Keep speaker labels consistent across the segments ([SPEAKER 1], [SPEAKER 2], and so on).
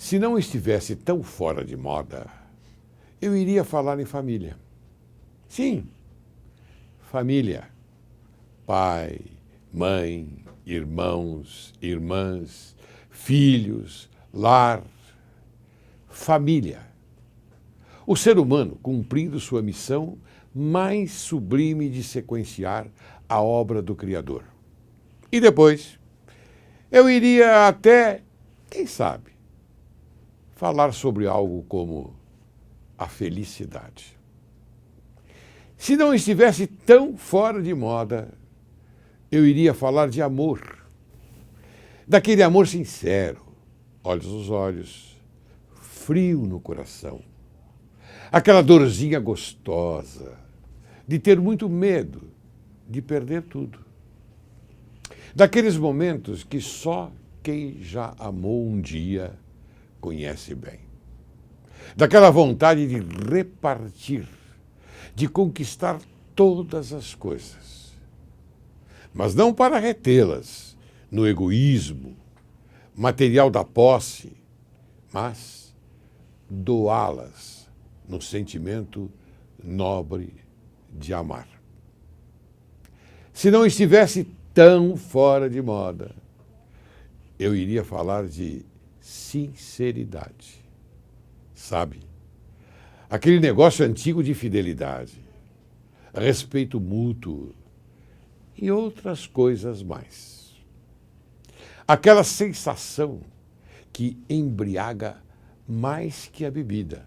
[SPEAKER 1] Se não estivesse tão fora de moda, eu iria falar em família. Sim, família. Pai, mãe, irmãos, irmãs, filhos, lar. Família. O ser humano cumprindo sua missão mais sublime de sequenciar a obra do Criador. E depois, eu iria até, quem sabe, falar sobre algo como a felicidade. Se não estivesse tão fora de moda, eu iria falar de amor. Daquele amor sincero, olhos nos olhos, frio no coração. Aquela dorzinha gostosa de ter muito medo de perder tudo. Daqueles momentos que só quem já amou um dia conhece bem. Daquela vontade de repartir, de conquistar todas as coisas. Mas não para retê-las no egoísmo material da posse, mas doá-las no sentimento nobre de amar. Se não estivesse tão fora de moda, eu iria falar de sinceridade. Sabe? Aquele negócio antigo de fidelidade, respeito mútuo e outras coisas mais. Aquela sensação que embriaga mais que a bebida,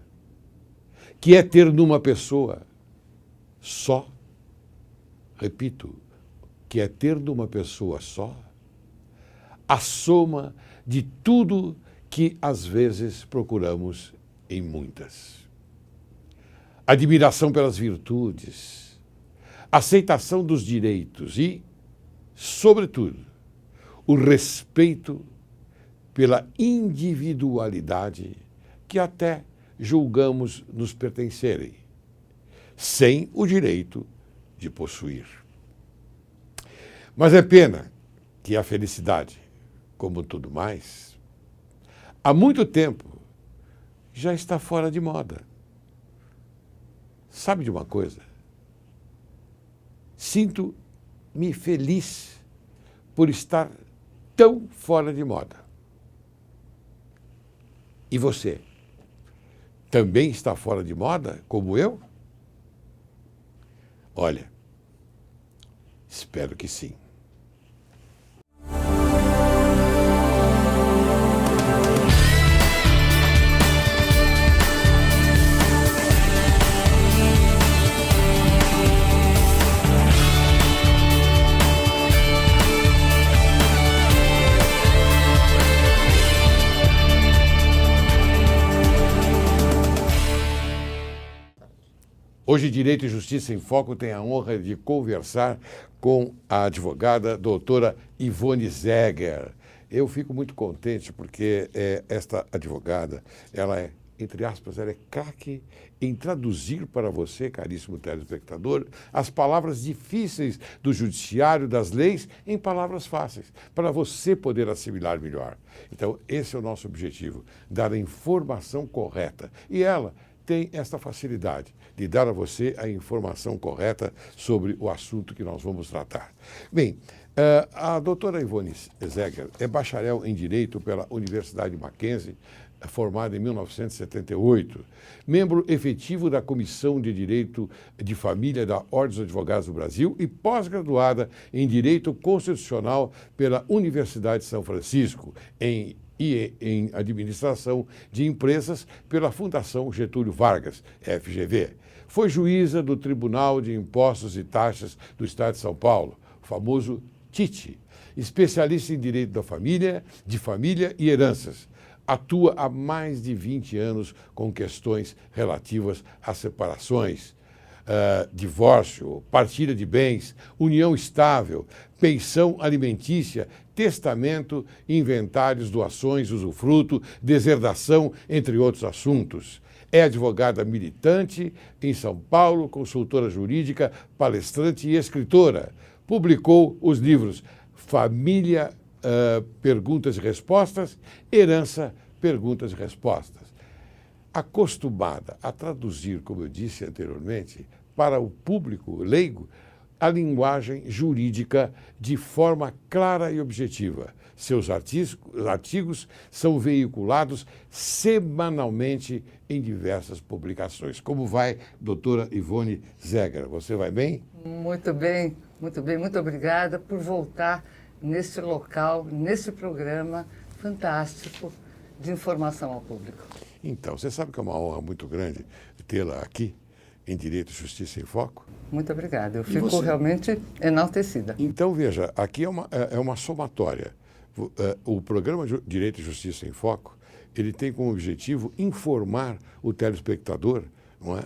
[SPEAKER 1] que é ter numa pessoa só, repito, que é ter numa pessoa só a soma de tudo que às vezes procuramos em muitas. Admiração pelas virtudes, aceitação dos direitos e, sobretudo, o respeito pela individualidade que até julgamos nos pertencerem, sem o direito de possuir. Mas é pena que a felicidade, como tudo mais, há muito tempo já está fora de moda. Sabe de uma coisa? Sinto-me feliz por estar tão fora de moda. E você? Também está fora de moda, como eu? Olha, espero que sim. Hoje, Direito e Justiça em Foco tem a honra de conversar com a advogada doutora Ivone Zeger. Eu fico muito contente porque esta advogada, ela é, entre aspas, ela é craque em traduzir para você, caríssimo telespectador, as palavras difíceis do judiciário, das leis, em palavras fáceis, para você poder assimilar melhor. Então, esse é o nosso objetivo, dar a informação correta. E ela tem esta facilidade de dar a você a informação correta sobre o assunto que nós vamos tratar. Bem, a doutora Ivone Zeger é bacharel em Direito pela Universidade Mackenzie, formada em 1978, membro efetivo da Comissão de Direito de Família da Ordem dos Advogados do Brasil e pós-graduada em Direito Constitucional pela Universidade de São Francisco, em Administração de Empresas pela Fundação Getúlio Vargas, FGV. Foi juíza do Tribunal de Impostos e Taxas do Estado de São Paulo, o famoso TIT, especialista em Direito da Família, de Família e Heranças. Atua há mais de 20 anos com questões relativas a separações, divórcio, partilha de bens, união estável, pensão alimentícia, testamento, inventários, doações, usufruto, deserdação, entre outros assuntos. É advogada militante em São Paulo, consultora jurídica, palestrante e escritora. Publicou os livros Família, Perguntas e Respostas, Herança, perguntas e respostas, acostumada a traduzir, como eu disse anteriormente, para o público leigo, a linguagem jurídica de forma clara e objetiva. Seus artigos são veiculados semanalmente em diversas publicações. Como vai, doutora Ivone Zeger? Você vai bem?
[SPEAKER 2] Muito bem, muito bem. Muito obrigada por voltar nesse local, nesse programa fantástico de informação ao público.
[SPEAKER 1] Então, você sabe que é uma honra muito grande tê-la aqui em Direito e Justiça em Foco?
[SPEAKER 2] Muito obrigada. Eu fico realmente enaltecida.
[SPEAKER 1] Então, veja, aqui é uma somatória. O programa Direito e Justiça em Foco, ele tem como objetivo informar o telespectador, não é,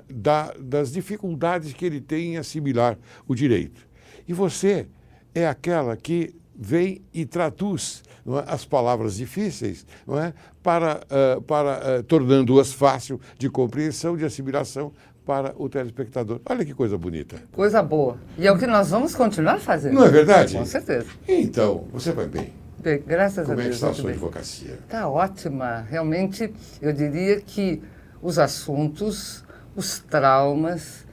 [SPEAKER 1] das dificuldades que ele tem em assimilar o direito. E você é aquela que vem e traduz, não é, as palavras difíceis, não é, tornando-as fácil de compreensão, de assimilação para o telespectador. Olha que coisa bonita.
[SPEAKER 2] Coisa boa. E é o que nós vamos continuar fazendo.
[SPEAKER 1] Não é verdade?
[SPEAKER 2] Com certeza.
[SPEAKER 1] Então, você vai bem.
[SPEAKER 2] Bem, graças a Deus.
[SPEAKER 1] Como é que está a sua advocacia?
[SPEAKER 2] Está ótima. Realmente, eu diria que os assuntos, os traumas,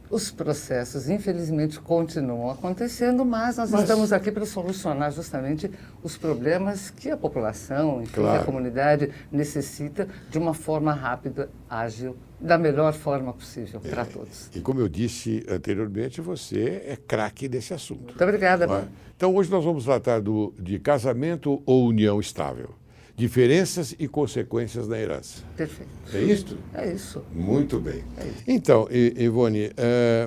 [SPEAKER 2] os processos, infelizmente, continuam acontecendo, mas nós estamos aqui para solucionar justamente os problemas que a população, enfim, que a comunidade necessita de uma forma rápida, ágil, da melhor forma possível para todos.
[SPEAKER 1] E como eu disse anteriormente, você é craque desse assunto.
[SPEAKER 2] Muito obrigada.
[SPEAKER 1] Então, hoje nós vamos tratar de casamento ou união estável. Diferenças e consequências da herança.
[SPEAKER 2] Perfeito.
[SPEAKER 1] É isso?
[SPEAKER 2] É isso.
[SPEAKER 1] Muito bem.
[SPEAKER 2] É isso.
[SPEAKER 1] Então, Ivone,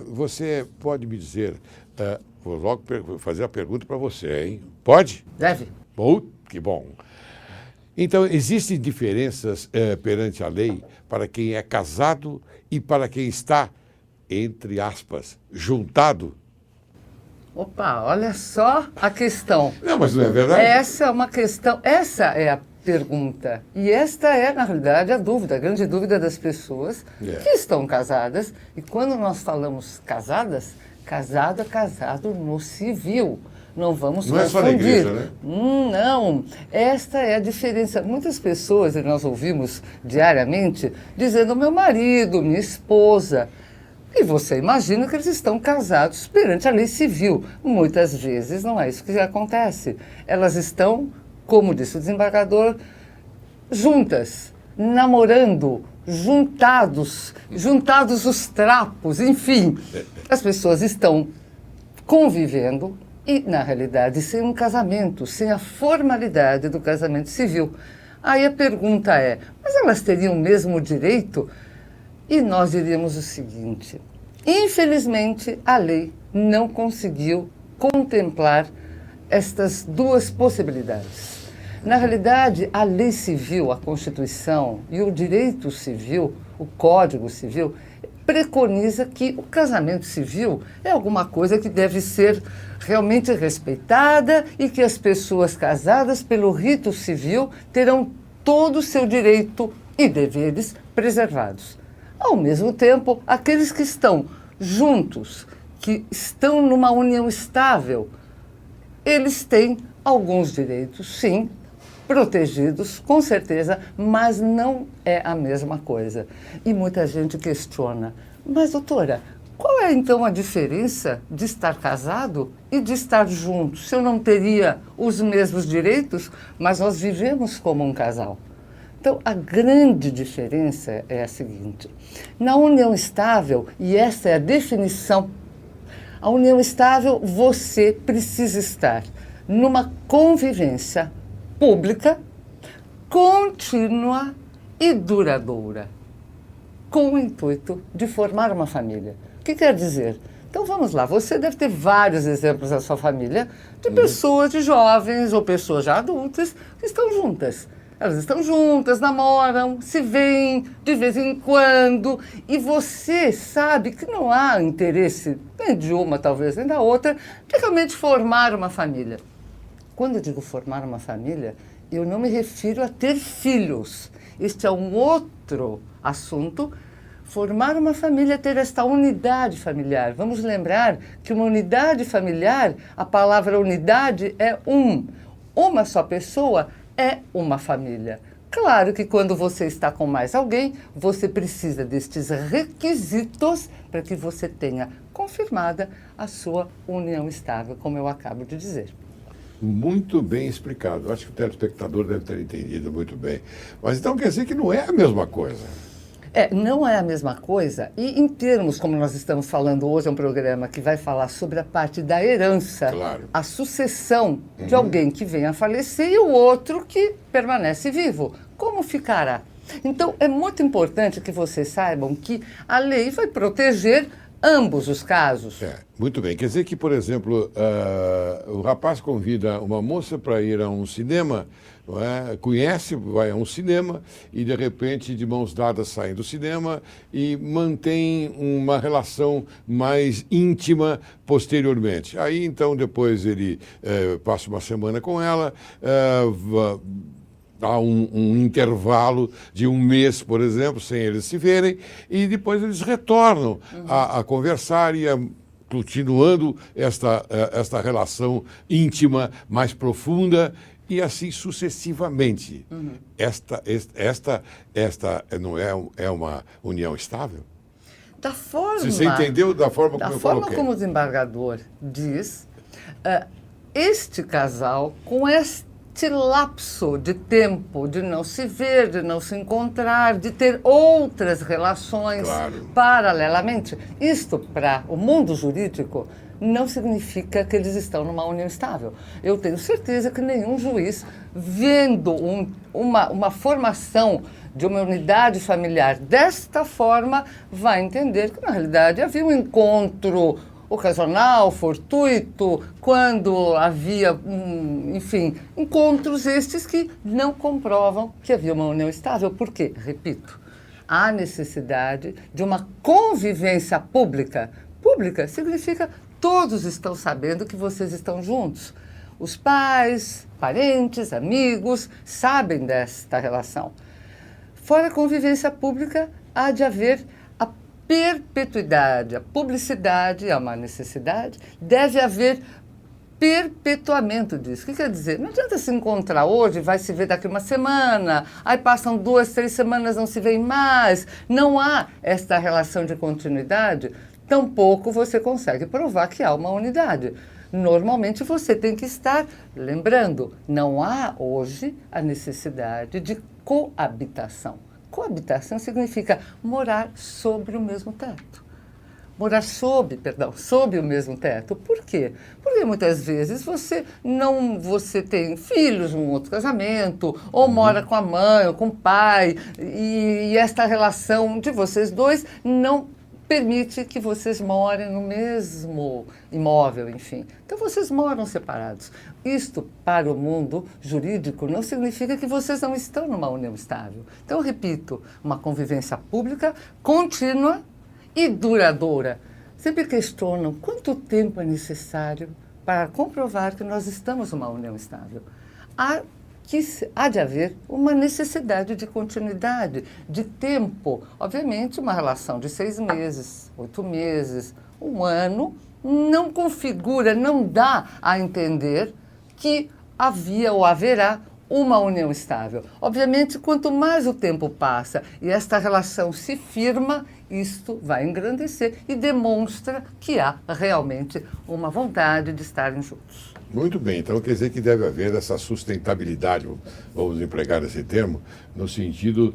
[SPEAKER 1] você pode me dizer, vou logo fazer a pergunta para você, hein? Pode?
[SPEAKER 2] Deve.
[SPEAKER 1] Que bom. Então, existem diferenças perante a lei para quem é casado e para quem está, entre aspas, juntado?
[SPEAKER 2] Opa, olha só a questão.
[SPEAKER 1] Não, mas não é verdade?
[SPEAKER 2] Essa é uma questão, essa é a pergunta. E esta é, na realidade, a dúvida, a grande dúvida das pessoas que estão casadas. E quando nós falamos casadas, casado é casado no civil. Não vamos confundir.
[SPEAKER 1] Não é só na igreja, né?
[SPEAKER 2] Não, esta é a diferença. Muitas pessoas, e nós ouvimos diariamente, dizendo meu marido, minha esposa. E você imagina que eles estão casados perante a lei civil. Muitas vezes não é isso que acontece. Elas estão, como disse o desembargador, juntas, namorando, juntados os trapos, enfim. As pessoas estão convivendo e, na realidade, sem um casamento, sem a formalidade do casamento civil. Aí a pergunta é, mas elas teriam o mesmo direito? E nós diríamos o seguinte, infelizmente a lei não conseguiu contemplar estas duas possibilidades. Na realidade, a lei civil, a Constituição e o direito civil, o Código Civil, preconiza que o casamento civil é alguma coisa que deve ser realmente respeitada e que as pessoas casadas pelo rito civil terão todo o seu direito e deveres preservados. Ao mesmo tempo, aqueles que estão juntos, que estão numa união estável, eles têm alguns direitos, sim, protegidos, com certeza, mas não é a mesma coisa. E muita gente questiona, mas doutora, qual é então a diferença de estar casado e de estar junto? Se eu não teria os mesmos direitos, mas nós vivemos como um casal. Então, a grande diferença é a seguinte, na união estável, e essa é a definição, a união estável, você precisa estar numa convivência pública, contínua e duradoura, com o intuito de formar uma família. O que quer dizer? Então vamos lá, você deve ter vários exemplos na sua família de pessoas, de jovens ou pessoas já adultas que estão juntas. Elas estão juntas, namoram, se veem de vez em quando e você sabe que não há interesse nem de uma, talvez, nem da outra, de realmente formar uma família. Quando eu digo formar uma família, eu não me refiro a ter filhos. Este é um outro assunto. Formar uma família é ter esta unidade familiar. Vamos lembrar que uma unidade familiar, a palavra unidade é uma só pessoa é uma família. Claro que quando você está com mais alguém, você precisa destes requisitos para que você tenha confirmada a sua união estável, como eu acabo de dizer.
[SPEAKER 1] Muito bem explicado. Acho que o telespectador deve ter entendido muito bem. Mas então quer dizer que não é a mesma coisa.
[SPEAKER 2] Não é a mesma coisa. E em termos, como nós estamos falando hoje, é um programa que vai falar sobre a parte da herança,
[SPEAKER 1] Claro.
[SPEAKER 2] a sucessão de alguém que venha a falecer e o outro que permanece vivo. Como ficará? Então, é muito importante que vocês saibam que a lei vai proteger ambos os casos.
[SPEAKER 1] Muito bem. Quer dizer que, por exemplo, o rapaz convida uma moça para ir a um cinema, não é? Conhece, vai a um cinema e, de repente, de mãos dadas saem do cinema e mantém uma relação mais íntima posteriormente. Aí, então, depois ele passa uma semana com ela, há um intervalo de um mês, por exemplo, sem eles se verem, e depois eles retornam a conversar e a continuando esta relação íntima, mais profunda, e assim sucessivamente. Esta não é uma união estável?
[SPEAKER 2] Da forma,
[SPEAKER 1] Você entendeu da forma como eu coloquei?
[SPEAKER 2] Da forma como o desembargador diz, este casal, com este lapso de tempo de não se ver, de não se encontrar, de ter outras relações paralelamente, isto para o mundo jurídico não significa que eles estão numa união estável. Eu tenho certeza que nenhum juiz, vendo uma formação de uma unidade familiar desta forma, vai entender que, na realidade, havia um encontro ocasional, fortuito, quando havia, enfim, encontros estes que não comprovam que havia uma união estável. Por quê? Repito, há necessidade de uma convivência pública. Pública significa todos estão sabendo que vocês estão juntos. Os pais, parentes, amigos sabem desta relação. Fora a convivência pública, há de haver a perpetuidade. A publicidade é uma necessidade, deve haver perpetuamento disso. O que quer dizer? Não adianta se encontrar hoje, vai se ver daqui uma semana, aí passam 2, 3 semanas, não se vêem mais. Não há esta relação de continuidade, tampouco você consegue provar que há uma unidade. Normalmente você tem que estar lembrando, não há hoje a necessidade de coabitação. Coabitação significa morar sobre o mesmo teto. Morar sob o mesmo teto. Por quê? Porque muitas vezes você tem filhos num outro casamento, ou mora com a mãe ou com o pai, e esta relação de vocês dois não permite que vocês morem no mesmo imóvel, enfim. Então, vocês moram separados. Isto, para o mundo jurídico, não significa que vocês não estão numa união estável. Então, eu repito, uma convivência pública contínua e duradoura. Sempre questionam quanto tempo é necessário para comprovar que nós estamos numa união estável. Há de haver uma necessidade de continuidade, de tempo. Obviamente, uma relação de 6 meses, 8 meses, 1 ano, não configura, não dá a entender que havia ou haverá uma união estável. Obviamente, quanto mais o tempo passa e esta relação se firma, isto vai engrandecer e demonstra que há realmente uma vontade de estarem juntos.
[SPEAKER 1] Muito bem, então quer dizer que deve haver essa sustentabilidade, vamos empregar esse termo, no sentido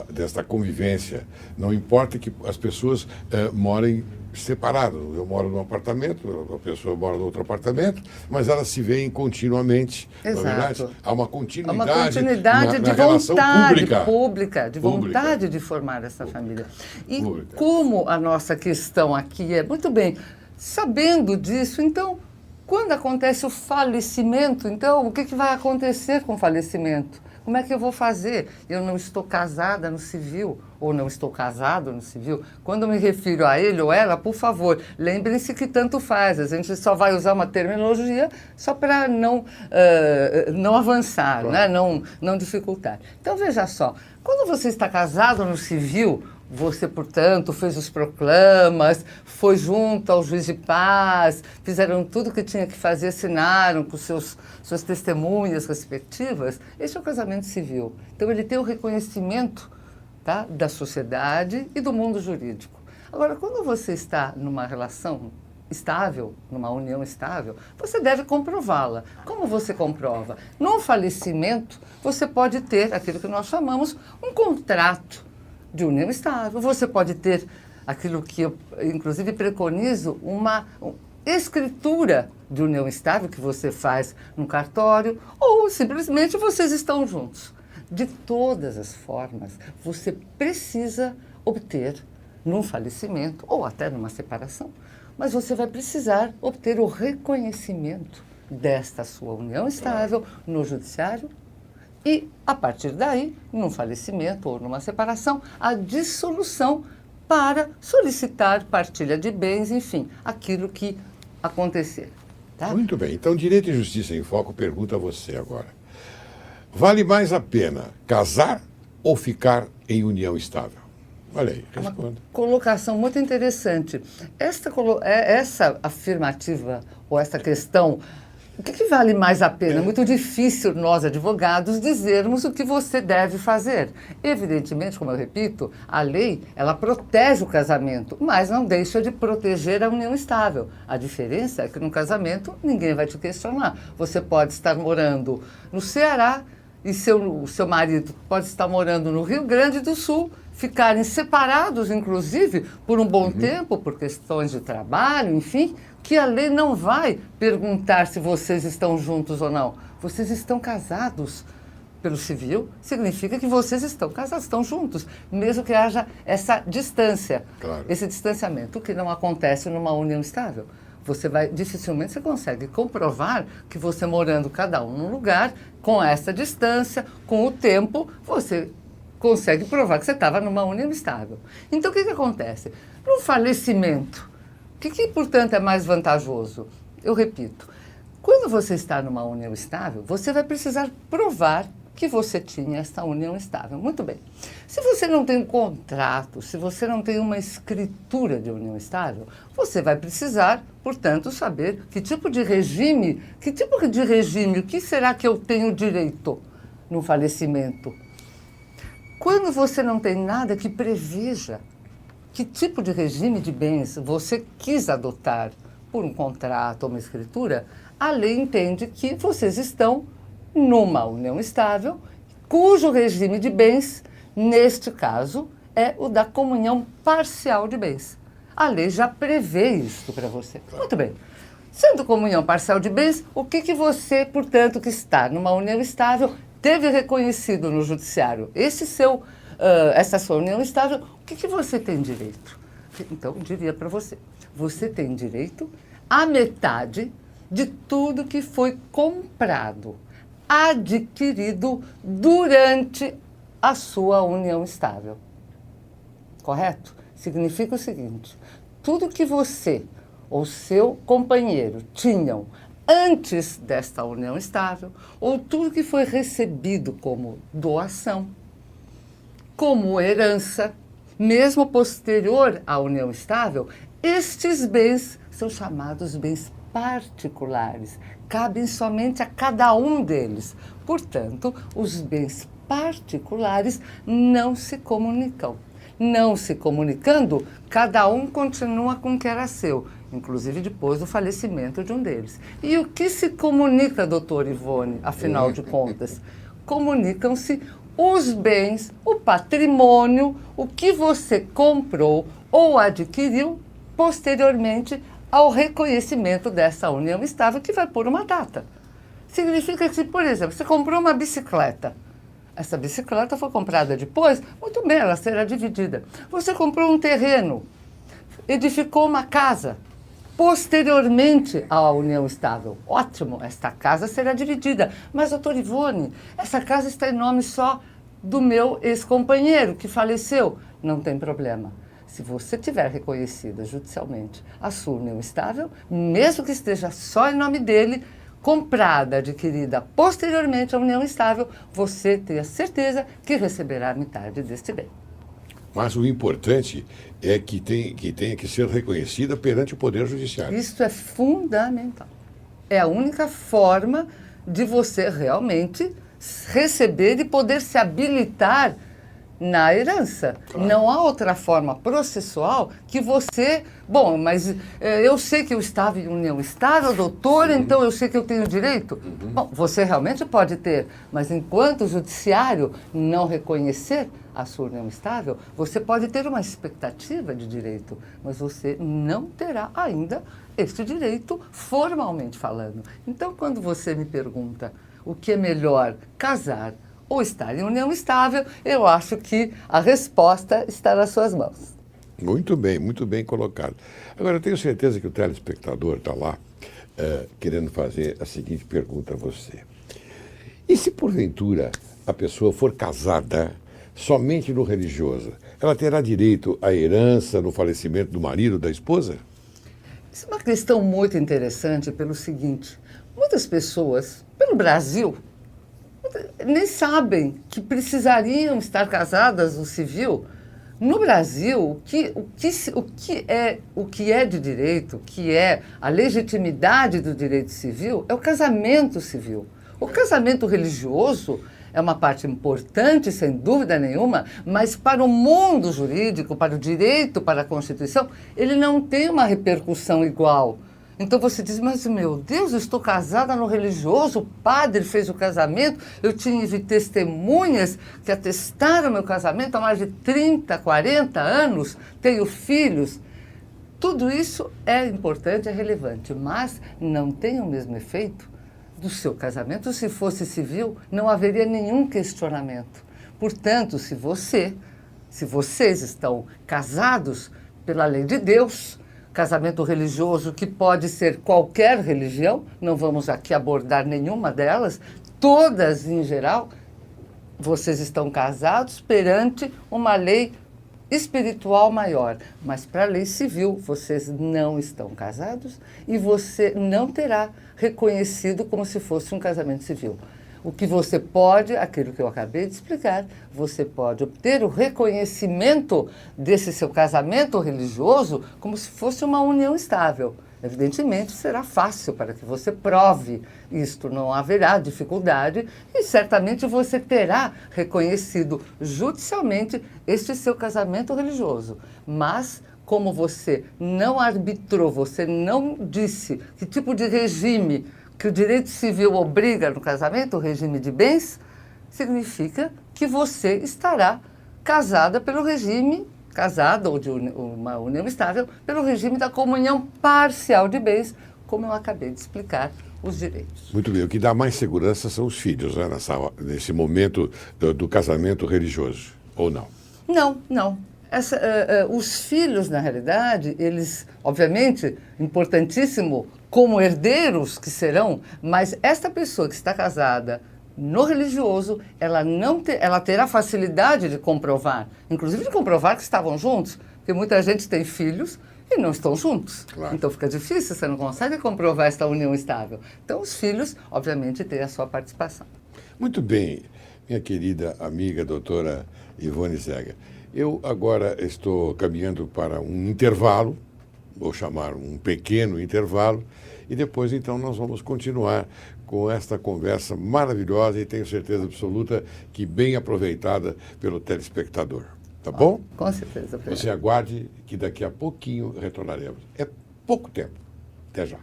[SPEAKER 1] desta convivência. Não importa que as pessoas morem separadas. Eu moro num apartamento, a pessoa mora no outro apartamento, mas elas se veem continuamente.
[SPEAKER 2] Exato.
[SPEAKER 1] Na verdade, há uma continuidade,
[SPEAKER 2] de
[SPEAKER 1] relação
[SPEAKER 2] vontade
[SPEAKER 1] pública,
[SPEAKER 2] de vontade de formar essa família. E como a nossa questão aqui é, muito bem, sabendo disso, então, quando acontece o falecimento, então, o que vai acontecer com o falecimento? Como é que eu vou fazer? Eu não estou casada no civil, ou não estou casado no civil. Quando eu me refiro a ele ou ela, por favor, lembrem-se que tanto faz. A gente só vai usar uma terminologia só para não avançar, né? não dificultar. Então, veja só, quando você está casado no civil, Você, portanto, fez os proclamas, foi junto ao juiz de paz, fizeram tudo o que tinha que fazer, assinaram com suas testemunhas respectivas. Esse é o casamento civil. Então, ele tem o reconhecimento, tá, da sociedade e do mundo jurídico. Agora, quando você está numa relação estável, numa união estável, você deve comprová-la. Como você comprova? Num falecimento, você pode ter aquilo que nós chamamos um contrato de união estável. Você pode ter aquilo que eu, inclusive, preconizo, uma escritura de união estável que você faz no cartório, ou simplesmente vocês estão juntos. De todas as formas, você precisa obter, num falecimento ou até numa separação, mas você vai precisar obter o reconhecimento desta sua união estável no judiciário e, a partir daí, num falecimento ou numa separação, a dissolução para solicitar partilha de bens, enfim, aquilo que acontecer. Tá?
[SPEAKER 1] Muito bem. Então, Direito e Justiça em Foco pergunta a você agora. Vale mais a pena casar ou ficar em união estável? Olha aí, responda.
[SPEAKER 2] Colocação muito interessante. Essa afirmativa ou essa questão, o que vale mais a pena? É muito difícil nós, advogados, dizermos o que você deve fazer. Evidentemente, como eu repito, a lei, ela protege o casamento, mas não deixa de proteger a união estável. A diferença é que no casamento ninguém vai te questionar. Você pode estar morando no Ceará e o seu marido pode estar morando no Rio Grande do Sul, ficarem separados, inclusive, por um bom tempo, por questões de trabalho, enfim, que a lei não vai perguntar se vocês estão juntos ou não. Vocês estão casados pelo civil, significa que vocês estão casados, estão juntos, mesmo que haja essa distância, claro, esse distanciamento, que não acontece numa união estável. Dificilmente você consegue comprovar que você morando cada um num lugar, com essa distância, com o tempo, você consegue provar que você estava numa união estável. Então, o que acontece? No falecimento, o que, portanto, é mais vantajoso? Eu repito, quando você está numa união estável, você vai precisar provar que você tinha essa união estável. Muito bem. Se você não tem um contrato, se você não tem uma escritura de união estável, você vai precisar, portanto, saber que tipo de regime, o que será que eu tenho direito no falecimento? Quando você não tem nada que preveja que tipo de regime de bens você quis adotar por um contrato ou uma escritura, a lei entende que vocês estão numa união estável, cujo regime de bens, neste caso, é o da comunhão parcial de bens. A lei já prevê isso para você. Muito bem. Sendo comunhão parcial de bens, o que você, portanto, que está numa união estável, teve reconhecido no judiciário essa sua união estável, o que você tem direito? Então, eu diria para você, você tem direito à metade de tudo que foi comprado, adquirido durante a sua união estável. Correto? Significa o seguinte, tudo que você ou seu companheiro tinham antes desta união estável, ou tudo que foi recebido como doação, como herança, mesmo posterior à união estável, estes bens são chamados bens particulares, cabem somente a cada um deles. Portanto, os bens particulares não se comunicam. Não se comunicando, cada um continua com o que era seu, inclusive depois do falecimento de um deles. E o que se comunica, doutor Ivone, afinal de contas? Comunicam-se os bens, o patrimônio, o que você comprou ou adquiriu posteriormente ao reconhecimento dessa união estável, que vai por uma data. Significa que, por exemplo, você comprou uma bicicleta. Essa bicicleta foi comprada depois, muito bem, ela será dividida. Você comprou um terreno, edificou uma casa, posteriormente à união estável. Ótimo, esta casa será dividida. Mas, doutor Ivone, essa casa está em nome só do meu ex-companheiro que faleceu. Não tem problema. Se você tiver reconhecida judicialmente a sua união estável, mesmo que esteja só em nome dele, comprada, adquirida posteriormente à união estável, você tem a certeza que receberá metade deste bem.
[SPEAKER 1] Mas o importante é que tenha que ser reconhecida perante o Poder Judiciário.
[SPEAKER 2] Isso é fundamental. É a única forma de você realmente receber e poder se habilitar na herança.
[SPEAKER 1] Claro.
[SPEAKER 2] Não há outra forma processual que você... Bom, mas eu sei que eu estava em união estável, doutora, então eu sei que eu tenho direito. Bom, você realmente pode ter, mas enquanto o judiciário não reconhecer a sua união estável, você pode ter uma expectativa de direito, mas você não terá ainda este direito formalmente falando. Então, quando você me pergunta o que é melhor, casar ou estar em união estável, eu acho que a resposta está nas suas mãos.
[SPEAKER 1] Muito bem colocado. Agora, eu tenho certeza que o telespectador está lá querendo fazer a seguinte pergunta a você. E se, porventura, a pessoa for casada somente no religioso, ela terá direito à herança no falecimento do marido, da esposa?
[SPEAKER 2] Isso é uma questão muito interessante pelo seguinte, muitas pessoas, pelo Brasil, nem sabem que precisariam estar casadas no civil. No Brasil, o que é de direito, o que é a legitimidade do direito civil, é o casamento civil. O casamento religioso é uma parte importante, sem dúvida nenhuma, mas para o mundo jurídico, para o direito, para a Constituição, ele não tem uma repercussão igual. Então você diz, mas meu Deus, eu estou casada no religioso, o padre fez o casamento, eu tive testemunhas que atestaram meu casamento há mais de 30, 40 anos, tenho filhos. Tudo isso é importante, é relevante, mas não tem o mesmo efeito do seu casamento. Se fosse civil, não haveria nenhum questionamento. Portanto, se vocês estão casados pela lei de Deus, casamento religioso, que pode ser qualquer religião, não vamos aqui abordar nenhuma delas, todas em geral, vocês estão casados perante uma lei espiritual maior, mas para a lei civil vocês não estão casados e você não terá reconhecido como se fosse um casamento civil. O que você pode, aquilo que eu acabei de explicar, você pode obter o reconhecimento desse seu casamento religioso como se fosse uma união estável. Evidentemente, será fácil para que você prove isto, não haverá dificuldade e certamente você terá reconhecido judicialmente este seu casamento religioso. Mas, como você não arbitrou, você não disse que tipo de regime que o direito civil obriga no casamento, o regime de bens, significa que você estará casada pelo regime, casada ou de uma união estável, pelo regime da comunhão parcial de bens, como eu acabei de explicar os direitos.
[SPEAKER 1] Muito bem. O que dá mais segurança são os filhos, né, nesse momento do casamento religioso, ou não?
[SPEAKER 2] Não. Os filhos, na realidade, eles, obviamente, importantíssimo como herdeiros que serão, mas esta pessoa que está casada no religioso, ela terá facilidade de comprovar, inclusive de comprovar que estavam juntos, porque muita gente tem filhos e não estão juntos.
[SPEAKER 1] Claro.
[SPEAKER 2] Então fica difícil, você não consegue comprovar esta união estável. Então os filhos, obviamente, têm a sua participação.
[SPEAKER 1] Muito bem, minha querida amiga doutora Ivone Zeger. Eu agora estou caminhando para um intervalo, vou chamar um pequeno intervalo, e depois então nós vamos continuar com esta conversa maravilhosa e tenho certeza absoluta que bem aproveitada pelo telespectador. Tá bom?
[SPEAKER 2] Com certeza.
[SPEAKER 1] Você aguarde que daqui a pouquinho retornaremos. É pouco tempo. Até já.